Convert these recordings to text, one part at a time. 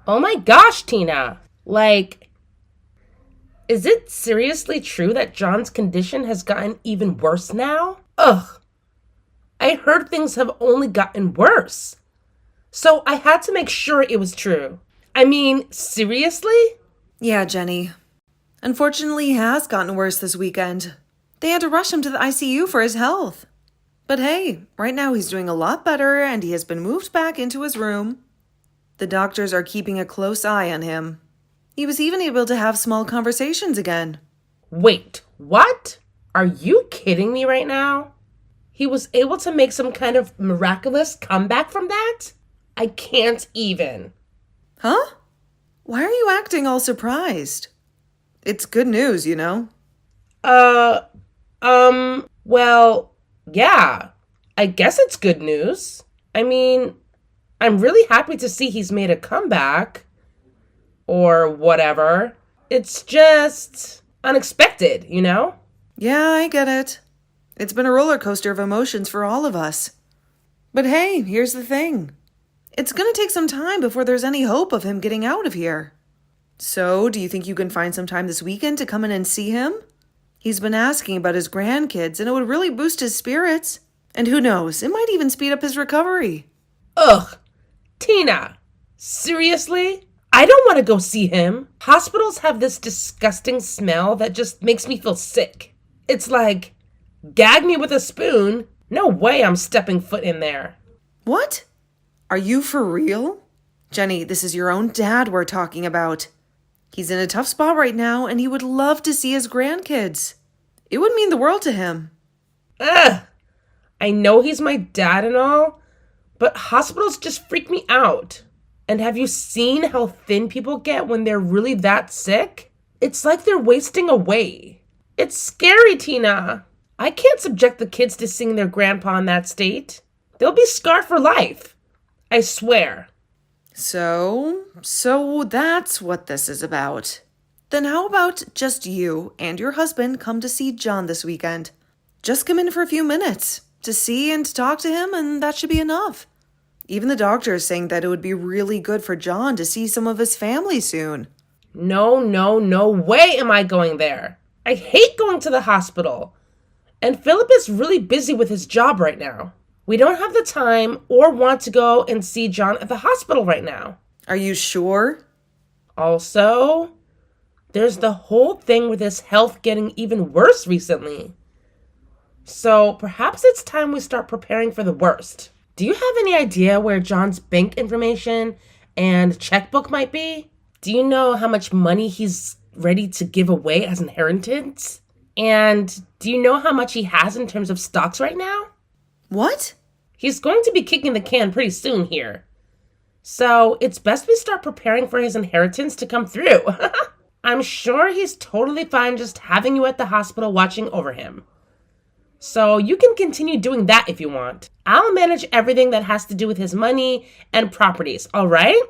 Oh my gosh, Tina. Like, is it seriously true that John's condition has gotten even worse now? Ugh, I heard things have only gotten worse. So I had to make sure it was true. I mean, seriously? Yeah, Jenny. Unfortunately, he has gotten worse this weekend. They had to rush him to the ICU for his health. But hey, right now he's doing a lot better and he has been moved back into his room. The doctors are keeping a close eye on him. He was even able to have small conversations again. Wait, what? Are you kidding me right now? He was able to make some kind of miraculous comeback from that? I can't even. Huh? Why are you acting all surprised? It's good news, you know. Well, yeah. I guess it's good news. I mean, I'm really happy to see he's made a comeback. Or whatever. It's just unexpected, you know? Yeah, I get it. It's been a roller coaster of emotions for all of us. But hey, here's the thing. It's gonna take some time before there's any hope of him getting out of here. So, do you think you can find some time this weekend to come in and see him? He's been asking about his grandkids, and it would really boost his spirits. And who knows, it might even speed up his recovery. Ugh. Tina, seriously? I don't want to go see him. Hospitals have this disgusting smell that just makes me feel sick. It's like, gag me with a spoon. No way I'm stepping foot in there. What? Are you for real? Jenny, this is your own dad we're talking about. He's in a tough spot right now, and he would love to see his grandkids. It would mean the world to him. Ugh. I know he's my dad and all, but hospitals just freak me out. And have you seen how thin people get when they're really that sick? It's like they're wasting away. It's scary, Tina. I can't subject the kids to seeing their grandpa in that state. They'll be scarred for life. I swear. So that's what this is about. Then how about just you and your husband come to see John this weekend? Just come in for a few minutes to see and to talk to him, and that should be enough. Even the doctor is saying that it would be really good for John to see some of his family soon. No way am I going there. I hate going to the hospital. And Philip is really busy with his job right now. We don't have the time or want to go and see John at the hospital right now. Are you sure? Also, there's the whole thing with his health getting even worse recently. So perhaps it's time we start preparing for the worst. Do you have any idea where John's bank information and checkbook might be? Do you know how much money he's ready to give away as inheritance? And do you know how much he has in terms of stocks right now? What? He's going to be kicking the can pretty soon here. So it's best we start preparing for his inheritance to come through. I'm sure he's totally fine just having you at the hospital watching over him. So you can continue doing that if you want. I'll manage everything that has to do with his money and properties, all right?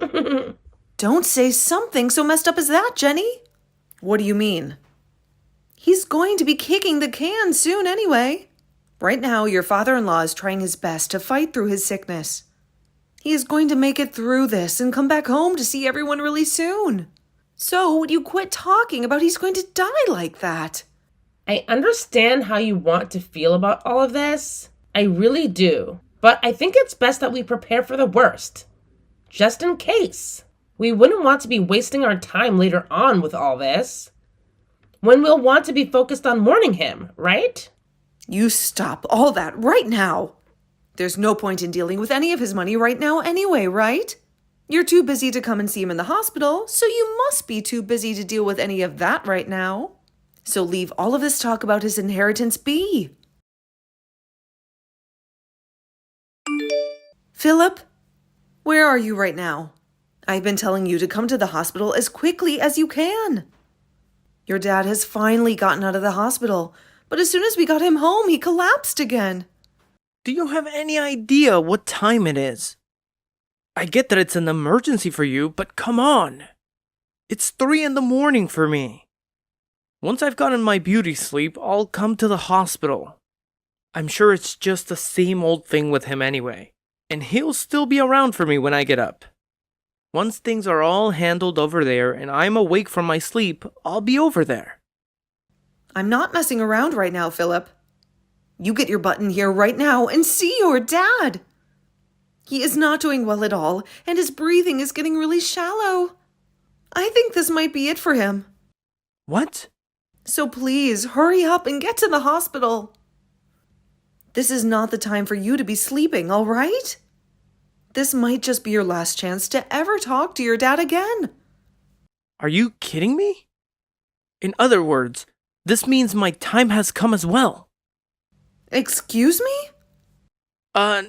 Don't say something so messed up as that, Jenny. What do you mean? He's going to be kicking the can soon anyway. Right now, your father-in-law is trying his best to fight through his sickness. He is going to make it through this and come back home to see everyone really soon. So would you quit talking about he's going to die like that? I understand how you want to feel about all of this. I really do. But I think it's best that we prepare for the worst. Just in case. We wouldn't want to be wasting our time later on with all this. When we'll want to be focused on mourning him, right? You stop all that right now. There's no point in dealing with any of his money right now anyway, right? You're too busy to come and see him in the hospital, so you must be too busy to deal with any of that right now. So leave all of this talk about his inheritance be. Philip, where are you right now? I've been telling you to come to the hospital as quickly as you can. Your dad has finally gotten out of the hospital, but as soon as we got him home, he collapsed again. Do you have any idea what time it is? I get that it's an emergency for you, but come on. It's 3 in the morning for me. Once I've gotten my beauty sleep, I'll come to the hospital. I'm sure it's just the same old thing with him anyway, and he'll still be around for me when I get up. Once things are all handled over there and I'm awake from my sleep, I'll be over there. I'm not messing around right now, Philip. You get your butt in here right now and see your dad. He is not doing well at all, and his breathing is getting really shallow. I think this might be it for him. What? So please, hurry up and get to the hospital. This is not the time for you to be sleeping, all right? This might just be your last chance to ever talk to your dad again. Are you kidding me? In other words, this means my time has come as well. Excuse me?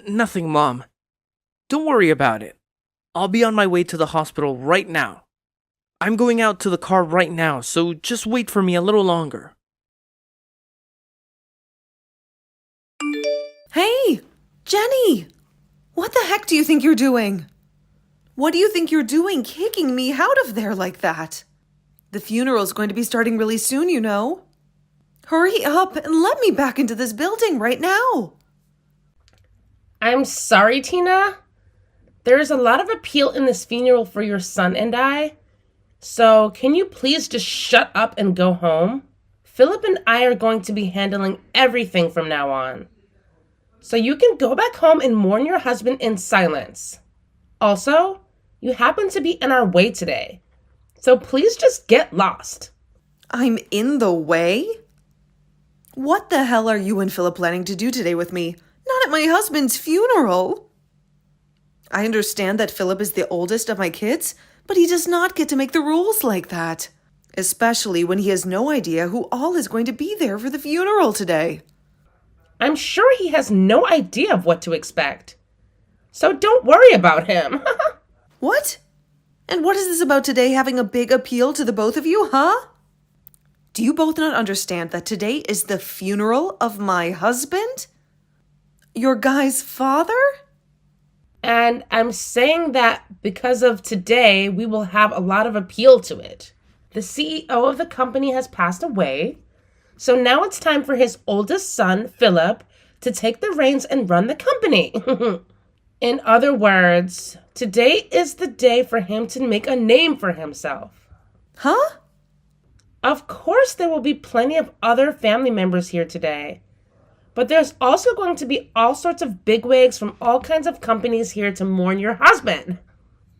Nothing, Mom. Don't worry about it. I'll be on my way to the hospital right now. I'm going out to the car right now, so just wait for me a little longer. Hey, Jenny! What the heck do you think you're doing? What do you think you're doing kicking me out of there like that? The funeral's going to be starting really soon, you know. Hurry up and let me back into this building right now. I'm sorry, Tina. There is a lot of appeal in this funeral for your son and I. So can you please just shut up and go home? Philip and I are going to be handling everything from now on. So you can go back home and mourn your husband in silence. Also, you happen to be in our way today. So please just get lost. I'm in the way? What the hell are you and Philip planning to do today with me? Not at my husband's funeral. I understand that Philip is the oldest of my kids, but he does not get to make the rules like that. Especially when he has no idea who all is going to be there for the funeral today. I'm sure he has no idea of what to expect. So don't worry about him. What? And what is this about today having a big appeal to the both of you, huh? Do you both not understand that today is the funeral of my husband? Your guy's father? And I'm saying that because of today, we will have a lot of appeal to it. The CEO of the company has passed away. So now it's time for his oldest son, Philip, to take the reins and run the company. In other words, today is the day for him to make a name for himself. Huh? Of course, there will be plenty of other family members here today. But there's also going to be all sorts of bigwigs from all kinds of companies here to mourn your husband.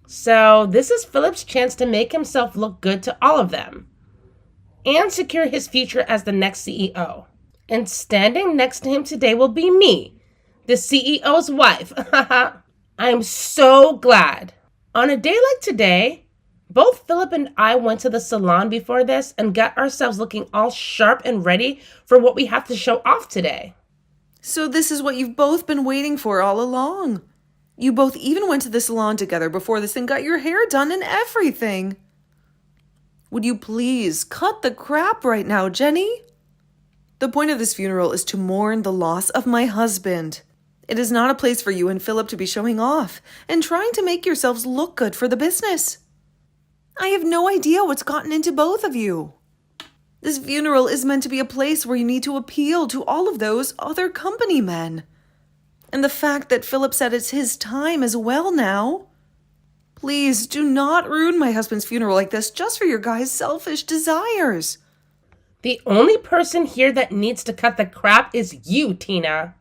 So this is Philip's chance to make himself look good to all of them. And secure his future as the next CEO. And standing next to him today will be me, the CEO's wife. I am so glad. On a day like today, both Philip and I went to the salon before this and got ourselves looking all sharp and ready for what we have to show off today. So this is what you've both been waiting for all along. You both even went to the salon together before this and got your hair done and everything. Would you please cut the crap right now, Jenny? The point of this funeral is to mourn the loss of my husband. It is not a place for you and Philip to be showing off and trying to make yourselves look good for the business. I have no idea what's gotten into both of you. This funeral is meant to be a place where you need to appeal to all of those other company men. And the fact that Philip said it's his time as well now. Please do not ruin my husband's funeral like this just for your guys' selfish desires. The only person here that needs to cut the crap is you, Tina.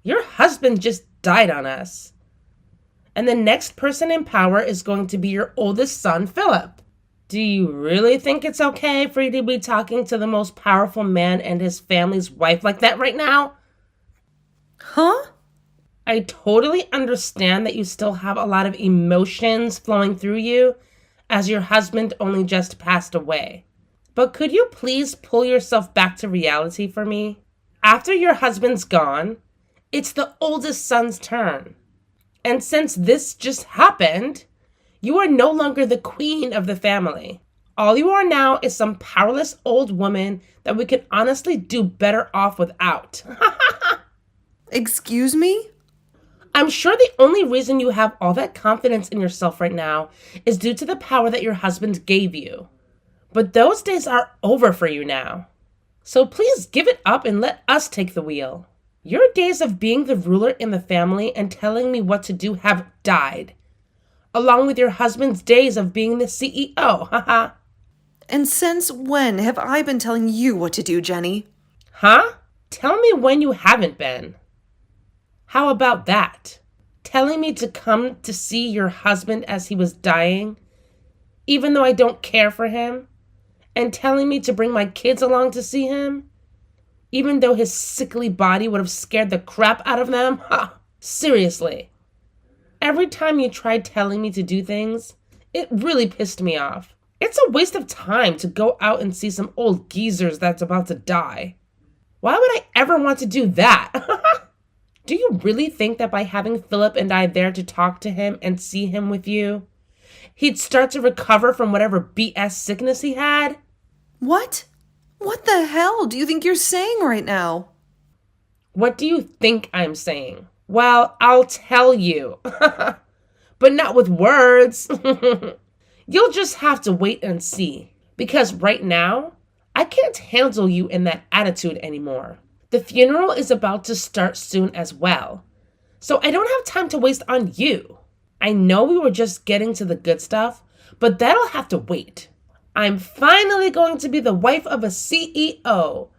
Your husband just died on us. And the next person in power is going to be your oldest son, Philip. Do you really think it's okay for you to be talking to the most powerful man and his family's wife like that right now? Huh? I totally understand that you still have a lot of emotions flowing through you as your husband only just passed away. But could you please pull yourself back to reality for me? After your husband's gone, it's the oldest son's turn. And since this just happened, you are no longer the queen of the family. All you are now is some powerless old woman that we could honestly do better off without. Excuse me? I'm sure the only reason you have all that confidence in yourself right now is due to the power that your husband gave you. But those days are over for you now. So please give it up and let us take the wheel. Your days of being the ruler in the family and telling me what to do have died. along with your husband's days of being the CEO. Haha. And since when have I been telling you what to do, Jenny? Huh? Tell me when you haven't been. How about that? Telling me to come to see your husband as he was dying, even though I don't care for him, and telling me to bring my kids along to see him, even though his sickly body would have scared the crap out of them? Ha! Seriously. Every time you tried telling me to do things, it really pissed me off. It's a waste of time to go out and see some old geezers that's about to die. Why would I ever want to do that? Do you really think that by having Philip and I there to talk to him and see him with you, he'd start to recover from whatever BS sickness he had? What? What the hell do you think you're saying right now? What do you think I'm saying? Well, I'll tell you. But not with words. You'll just have to wait and see. Because right now, I can't handle you in that attitude anymore. The funeral is about to start soon as well. So I don't have time to waste on you. I know we were just getting to the good stuff, but that'll have to wait. I'm finally going to be the wife of a CEO.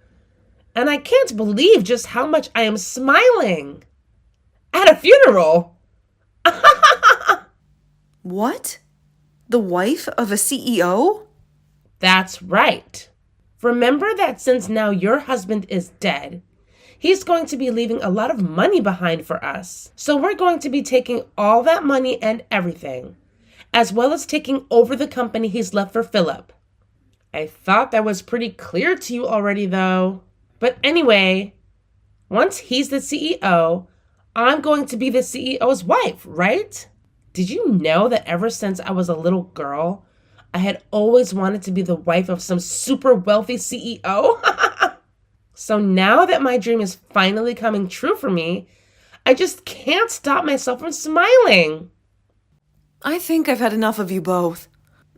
And I can't believe just how much I am smiling. At a funeral? What? The wife of a CEO? That's right. Remember that since now your husband is dead, he's going to be leaving a lot of money behind for us. So we're going to be taking all that money and everything, as well as taking over the company he's left for Philip. I thought that was pretty clear to you already, though. But anyway, once he's the CEO, I'm going to be the CEO's wife, right? Did you know that ever since I was a little girl, I had always wanted to be the wife of some super wealthy CEO? So now that my dream is finally coming true for me, I just can't stop myself from smiling. I think I've had enough of you both.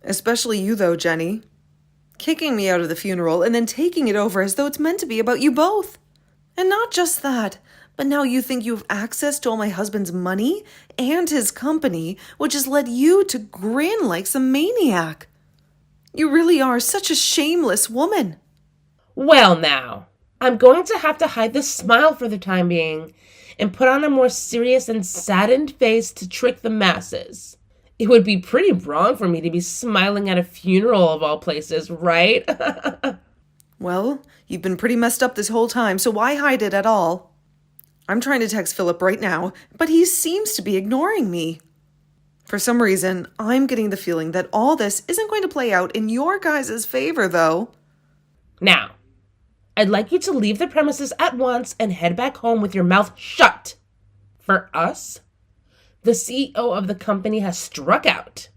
Especially you, though, Jenny. Kicking me out of the funeral and then taking it over as though it's meant to be about you both. And not just that, but now you think you have access to all my husband's money and his company, which has led you to grin like some maniac. You really are such a shameless woman. Well now, I'm going to have to hide this smile for the time being and put on a more serious and saddened face to trick the masses. It would be pretty wrong for me to be smiling at a funeral of all places, right? Well, you've been pretty messed up this whole time, so why hide it at all? I'm trying to text Philip right now, but he seems to be ignoring me. For some reason, I'm getting the feeling that all this isn't going to play out in your guys' favor, though. Now, I'd like you to leave the premises at once and head back home with your mouth shut. For us, the CEO of the company has struck out,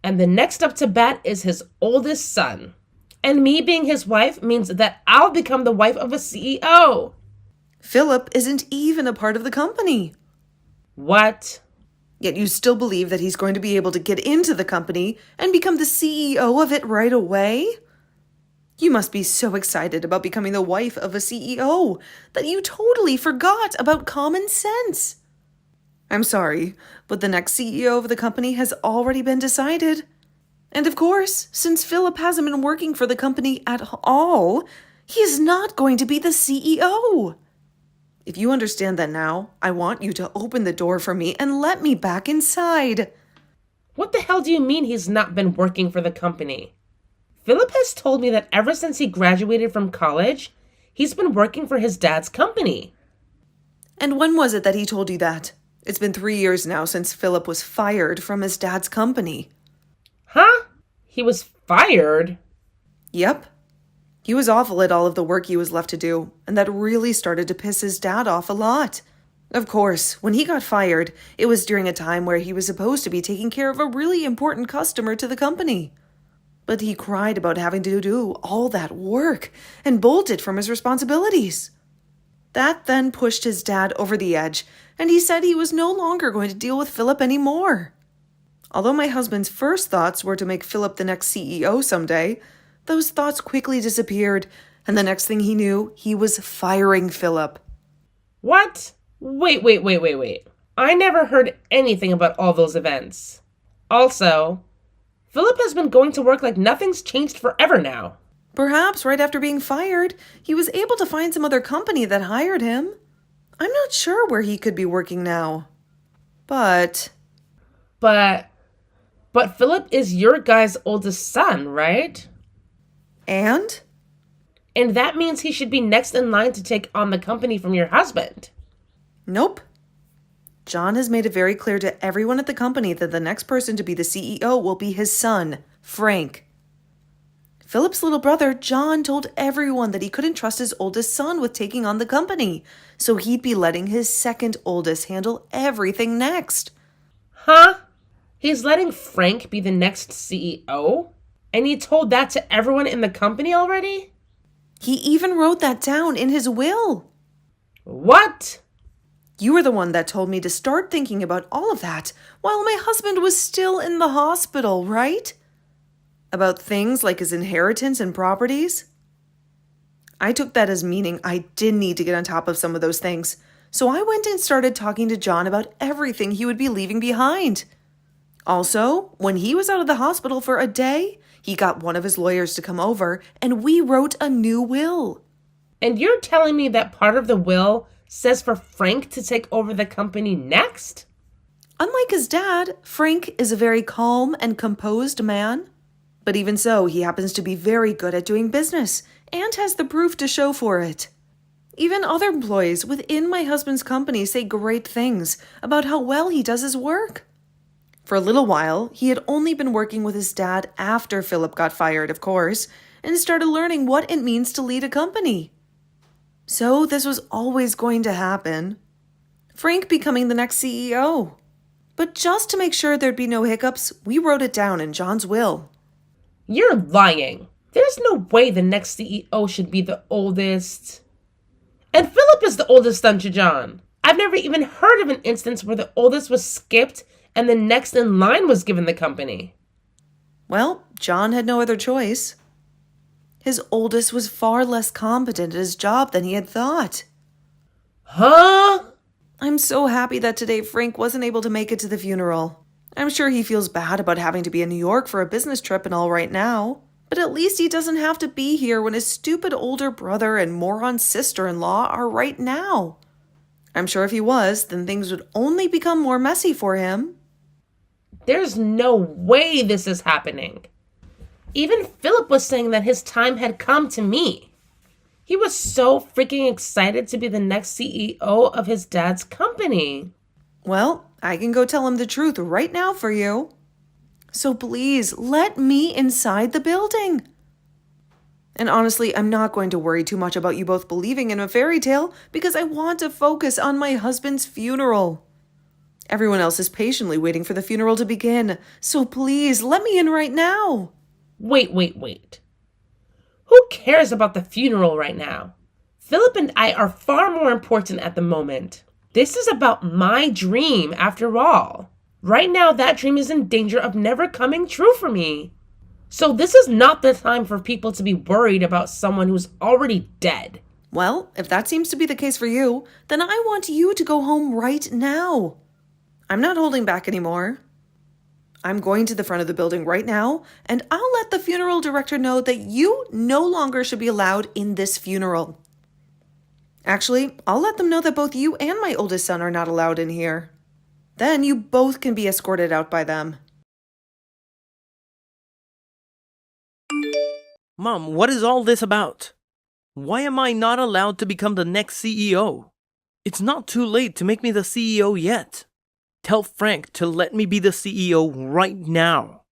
and the next up to bat is his oldest son. And me being his wife means that I'll become the wife of a CEO. Philip isn't even a part of the company. What? Yet you still believe that he's going to be able to get into the company and become the CEO of it right away? You must be so excited about becoming the wife of a CEO that you totally forgot about common sense. I'm sorry, but the next CEO of the company has already been decided. And of course, since Philip hasn't been working for the company at all, he is not going to be the CEO. If you understand that now, I want you to open the door for me and let me back inside. What the hell do you mean he's not been working for the company? Philip has told me that ever since he graduated from college, he's been working for his dad's company. And when was it that he told you that? It's been 3 years now since Philip was fired from his dad's company. Huh? He was fired? Yep. He was awful at all of the work he was left to do, and that really started to piss his dad off a lot. Of course, when he got fired, it was during a time where he was supposed to be taking care of a really important customer to the company. But he cried about having to do all that work and bolted from his responsibilities. That then pushed his dad over the edge, and he said he was no longer going to deal with Philip anymore. Although my husband's first thoughts were to make Philip the next CEO someday, those thoughts quickly disappeared, and the next thing he knew, he was firing Philip. What? Wait. I never heard anything about all those events. Also, Philip has been going to work like nothing's changed forever now. Perhaps right after being fired, he was able to find some other company that hired him. I'm not sure where he could be working now. But But Philip is your guy's oldest son, right? and? And that means he should be next in line to take on the company from your husband. Nope. John has made it very clear to everyone at the company that the next person to be the CEO will be his son, Frank. Philip's little brother, John, told everyone that he couldn't trust his oldest son with taking on the company, so he'd be letting his second oldest handle everything next. Huh? He's letting Frank be the next CEO? And he told that to everyone in the company already? He even wrote that down in his will. What? You were the one that told me to start thinking about all of that while my husband was still in the hospital, right? About things like his inheritance and properties? I took that as meaning I did need to get on top of some of those things, so I went and started talking to John about everything he would be leaving behind. Also, when he was out of the hospital for a day, he got one of his lawyers to come over and we wrote a new will. And you're telling me that part of the will says for Frank to take over the company next? Unlike his dad, Frank is a very calm and composed man. But even so, he happens to be very good at doing business and has the proof to show for it. Even other employees within my husband's company say great things about how well he does his work. For a little while, he had only been working with his dad after Philip got fired, of course, and started learning what it means to lead a company. So this was always going to happen. Frank becoming the next CEO. But just to make sure there'd be no hiccups, we wrote it down in John's will. You're lying. There's no way the next CEO should be the oldest. And Philip is the oldest son to John. I've never even heard of an instance where the oldest was skipped and the next in line was given the company. Well, John had no other choice. His oldest was far less competent at his job than he had thought. Huh? I'm so happy that today Frank wasn't able to make it to the funeral. I'm sure he feels bad about having to be in New York for a business trip and all right now. But at least he doesn't have to be here when his stupid older brother and moron sister-in-law are right now. I'm sure if he was, then things would only become more messy for him. There's no way this is happening. Even Philip was saying that his time had come to me. He was so freaking excited to be the next CEO of his dad's company. Well, I can go tell him the truth right now for you. So please, let me inside the building. And honestly, I'm not going to worry too much about you both believing in a fairy tale because I want to focus on my husband's funeral. Everyone else is patiently waiting for the funeral to begin, so please, let me in right now. Wait. Who cares about the funeral right now? Philip and I are far more important at the moment. This is about my dream, after all. Right now, that dream is in danger of never coming true for me. So this is not the time for people to be worried about someone who's already dead. Well, if that seems to be the case for you, then I want you to go home right now. I'm not holding back anymore. I'm going to the front of the building right now, and I'll let the funeral director know that you no longer should be allowed in this funeral. Actually, I'll let them know that both you and my oldest son are not allowed in here. Then you both can be escorted out by them. Mom, what is all this about? Why am I not allowed to become the next CEO? It's not too late to make me the CEO yet. Tell Frank to let me be the CEO right now.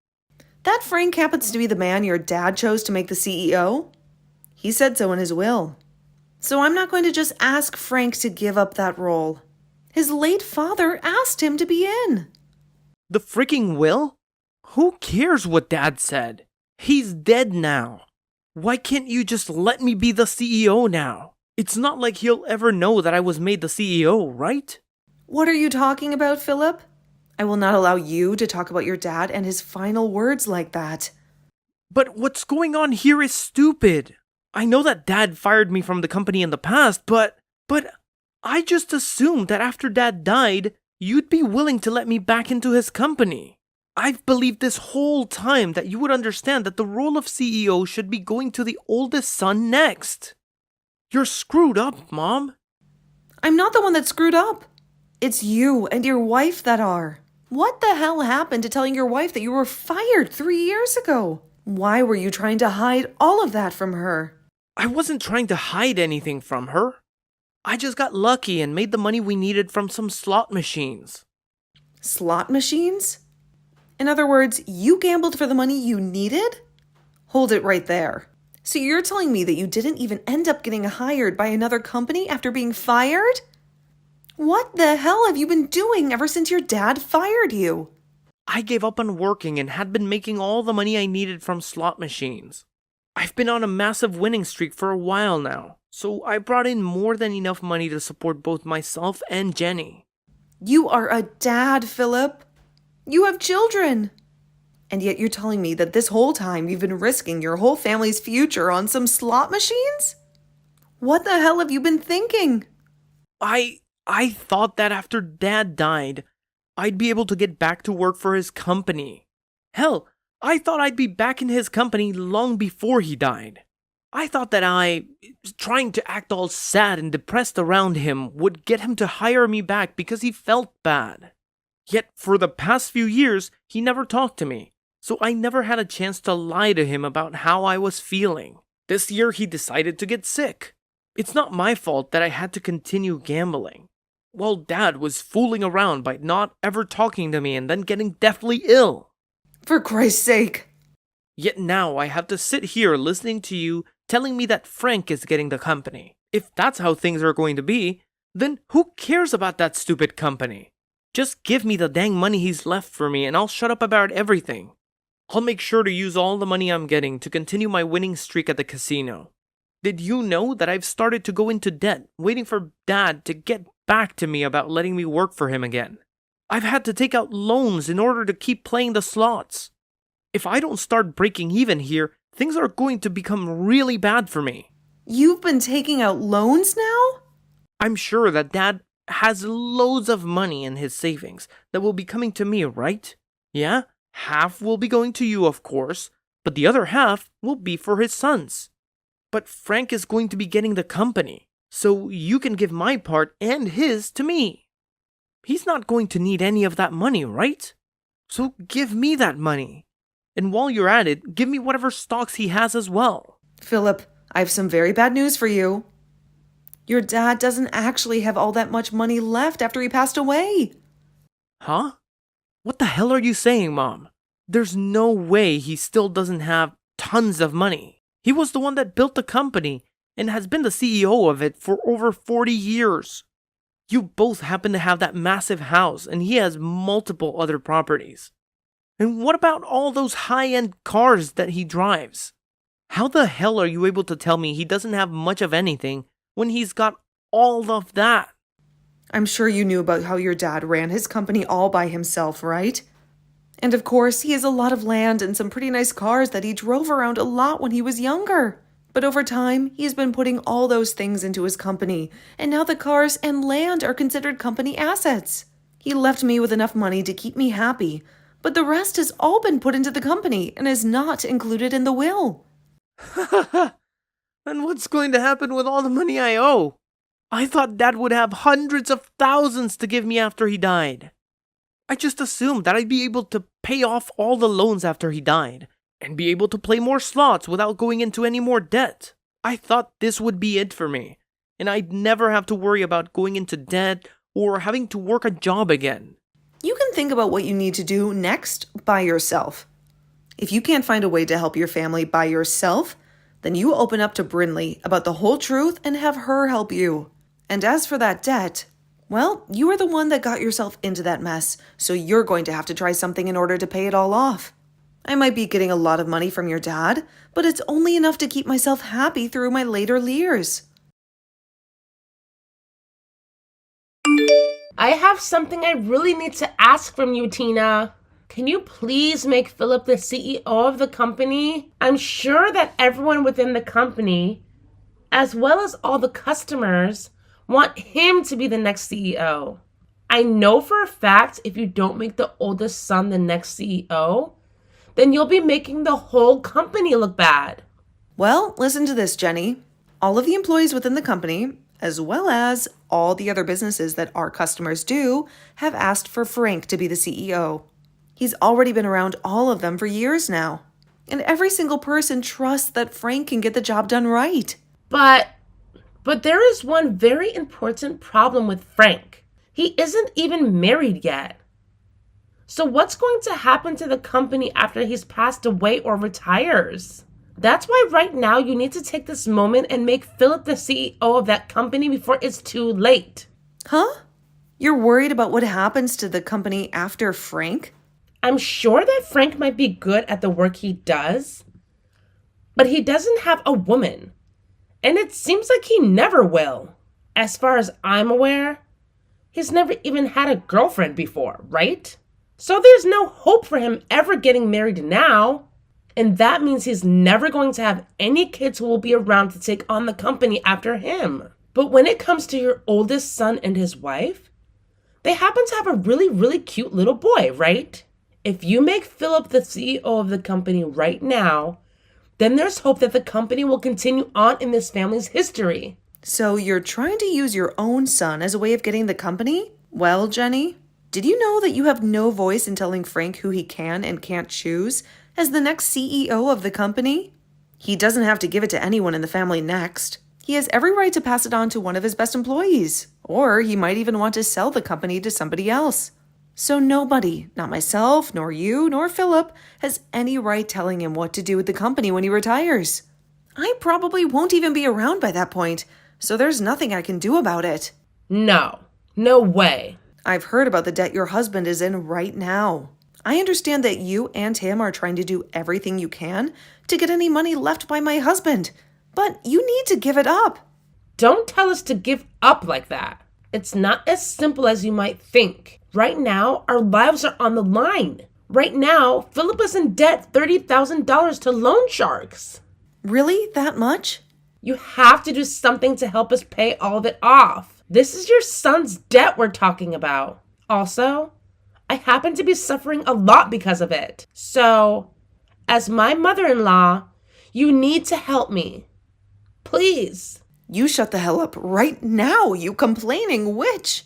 That Frank happens to be the man your dad chose to make the CEO. He said so in his will. So I'm not going to just ask Frank to give up that role. His late father asked him to be in. The freaking will? Who cares what Dad said? He's dead now. Why can't you just let me be the CEO now? It's not like he'll ever know that I was made the CEO, right? What are you talking about, Philip? I will not allow you to talk about your dad and his final words like that. But what's going on here is stupid. I know that Dad fired me from the company in the past, but I just assumed that after Dad died, you'd be willing to let me back into his company. I've believed this whole time that you would understand that the role of CEO should be going to the oldest son next. You're screwed up, Mom. I'm not the one that's screwed up. It's you and your wife that are. What the hell happened to telling your wife that you were fired 3 years ago? Why were you trying to hide all of that from her? I wasn't trying to hide anything from her. I just got lucky and made the money we needed from some slot machines. Slot machines? In other words, you gambled for the money you needed? Hold it right there. So you're telling me that you didn't even end up getting hired by another company after being fired? What the hell have you been doing ever since your dad fired you? I gave up on working and had been making all the money I needed from slot machines. I've been on a massive winning streak for a while now, so I brought in more than enough money to support both myself and Jenny. You are a dad, Philip. You have children. And yet you're telling me that this whole time you've been risking your whole family's future on some slot machines? What the hell have you been thinking? I thought that after Dad died, I'd be able to get back to work for his company. Hell, I thought I'd be back in his company long before he died. I thought that trying to act all sad and depressed around him would get him to hire me back because he felt bad. Yet for the past few years, he never talked to me, so I never had a chance to lie to him about how I was feeling. This year he decided to get sick. It's not my fault that I had to continue gambling, while Dad was fooling around by not ever talking to me and then getting deathly ill. For Christ's sake. Yet now I have to sit here listening to you telling me that Frank is getting the company. If that's how things are going to be, then who cares about that stupid company? Just give me the dang money he's left for me and I'll shut up about everything. I'll make sure to use all the money I'm getting to continue my winning streak at the casino. Did you know that I've started to go into debt, waiting for Dad to get back to me about letting me work for him again? I've had to take out loans in order to keep playing the slots. If I don't start breaking even here, things are going to become really bad for me. You've been taking out loans now? I'm sure that Dad has loads of money in his savings that will be coming to me, right? Yeah, half will be going to you, of course, but the other half will be for his sons. But Frank is going to be getting the company, so you can give my part and his to me. He's not going to need any of that money, right? So give me that money. And while you're at it, give me whatever stocks he has as well. Philip, I have some very bad news for you. Your dad doesn't actually have all that much money left after he passed away. Huh? What the hell are you saying, Mom? There's no way he still doesn't have tons of money. He was the one that built the company and has been the CEO of it for over 40 years. You both happen to have that massive house and he has multiple other properties. And what about all those high-end cars that he drives? How the hell are you able to tell me he doesn't have much of anything when he's got all of that? I'm sure you knew about how your dad ran his company all by himself, right? And of course, he has a lot of land and some pretty nice cars that he drove around a lot when he was younger. But over time, he has been putting all those things into his company, and now the cars and land are considered company assets. He left me with enough money to keep me happy, but the rest has all been put into the company and is not included in the will. And what's going to happen with all the money I owe? I thought Dad would have hundreds of thousands to give me after he died. I just assumed that I'd be able to pay off all the loans after he died, and be able to play more slots without going into any more debt. I thought this would be it for me, and I'd never have to worry about going into debt or having to work a job again. You can think about what you need to do next by yourself. If you can't find a way to help your family by yourself, then you open up to Brinley about the whole truth and have her help you. And as for that debt, well, you are the one that got yourself into that mess, so you're going to have to try something in order to pay it all off. I might be getting a lot of money from your dad, but it's only enough to keep myself happy through my later years. I have something I really need to ask from you, Tina. Can you please make Philip the CEO of the company? I'm sure that everyone within the company, as well as all the customers, want him to be the next CEO. I know for a fact if you don't make the oldest son the next CEO, then you'll be making the whole company look bad. Well, listen to this, Jenny. All of the employees within the company, as well as all the other businesses that our customers do, have asked for Frank to be the CEO. He's already been around all of them for years now. And every single person trusts that Frank can get the job done right. But there is one very important problem with Frank. He isn't even married yet. So what's going to happen to the company after he's passed away or retires? That's why right now you need to take this moment and make Philip the CEO of that company before it's too late. Huh? You're worried about what happens to the company after Frank? I'm sure that Frank might be good at the work he does, but he doesn't have a woman, and it seems like he never will. As far as I'm aware, he's never even had a girlfriend before, right? So there's no hope for him ever getting married now, and that means he's never going to have any kids who will be around to take on the company after him. But when it comes to your oldest son and his wife, they happen to have a really, really cute little boy, right? If you make Philip the CEO of the company right now, then there's hope that the company will continue on in this family's history. So you're trying to use your own son as a way of getting the company? Well, Jenny, did you know that you have no voice in telling Frank who he can and can't choose as the next CEO of the company? He doesn't have to give it to anyone in the family next. He has every right to pass it on to one of his best employees, or he might even want to sell the company to somebody else. So nobody, not myself, nor you, nor Philip, has any right telling him what to do with the company when he retires. I probably won't even be around by that point, so there's nothing I can do about it. No way. I've heard about the debt your husband is in right now. I understand that you and him are trying to do everything you can to get any money left by my husband, but you need to give it up. Don't tell us to give up like that. It's not as simple as you might think. Right now, our lives are on the line. Right now, Philip is in debt $30,000 to loan sharks. Really? That much? You have to do something to help us pay all of it off. This is your son's debt we're talking about. Also, I happen to be suffering a lot because of it. So, as my mother-in-law, you need to help me. Please. You shut the hell up right now, you complaining witch.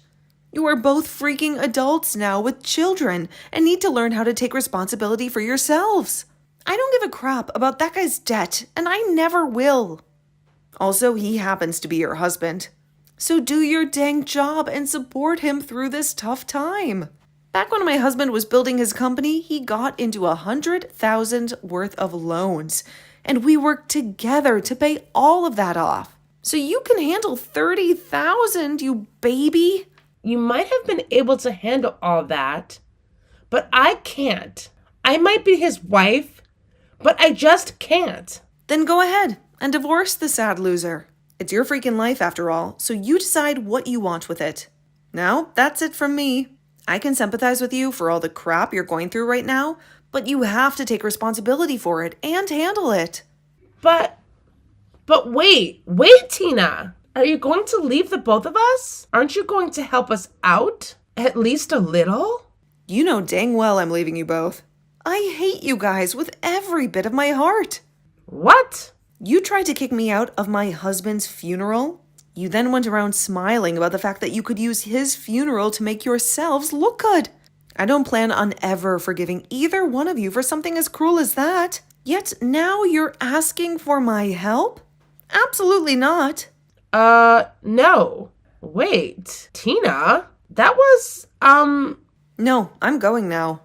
You are both freaking adults now with children and need to learn how to take responsibility for yourselves. I don't give a crap about that guy's debt, and I never will. Also, he happens to be your husband. So do your dang job and support him through this tough time. Back when my husband was building his company, he got into $100,000 worth of loans, and we worked together to pay all of that off. So you can handle $30,000, you baby. You might have been able to handle all that, but I can't. I might be his wife, but I just can't. Then go ahead and divorce the sad loser. It's your freaking life after all, so you decide what you want with it. Now, that's it from me. I can sympathize with you for all the crap you're going through right now, but you have to take responsibility for it and handle it. But wait, Tina. Are you going to leave the both of us? Aren't you going to help us out? At least a little? You know dang well I'm leaving you both. I hate you guys with every bit of my heart. What? You tried to kick me out of my husband's funeral. You then went around smiling about the fact that you could use his funeral to make yourselves look good. I don't plan on ever forgiving either one of you for something as cruel as that. Yet now you're asking for my help? Absolutely not. No. Wait, Tina, that was, No, I'm going now.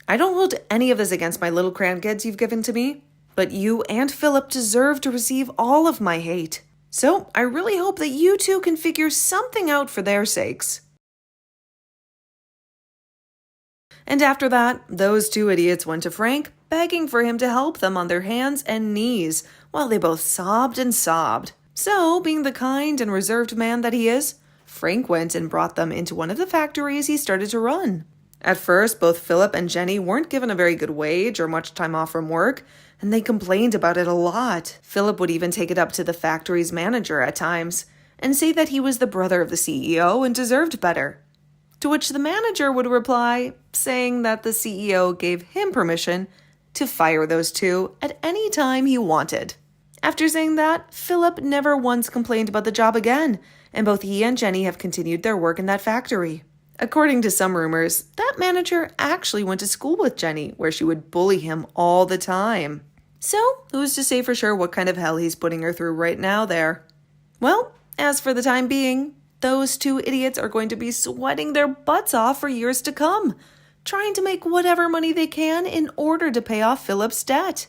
I don't hold any of this against my little grandkids you've given to me, but you and Philip deserve to receive all of my hate. So I really hope that you two can figure something out for their sakes. And after that, those two idiots went to Frank, begging for him to help them on their hands and knees, while they both sobbed and sobbed. So, being the kind and reserved man that he is, Frank went and brought them into one of the factories he started to run. At first, both Philip and Jenny weren't given a very good wage or much time off from work, and they complained about it a lot. Philip would even take it up to the factory's manager at times, and say that he was the brother of the CEO and deserved better. To which the manager would reply, saying that the CEO gave him permission to fire those two at any time he wanted. After saying that, Philip never once complained about the job again, and both he and Jenny have continued their work in that factory. According to some rumors, that manager actually went to school with Jenny, where she would bully him all the time. So, who's to say for sure what kind of hell he's putting her through right now there? Well, as for the time being, those two idiots are going to be sweating their butts off for years to come, trying to make whatever money they can in order to pay off Philip's debt.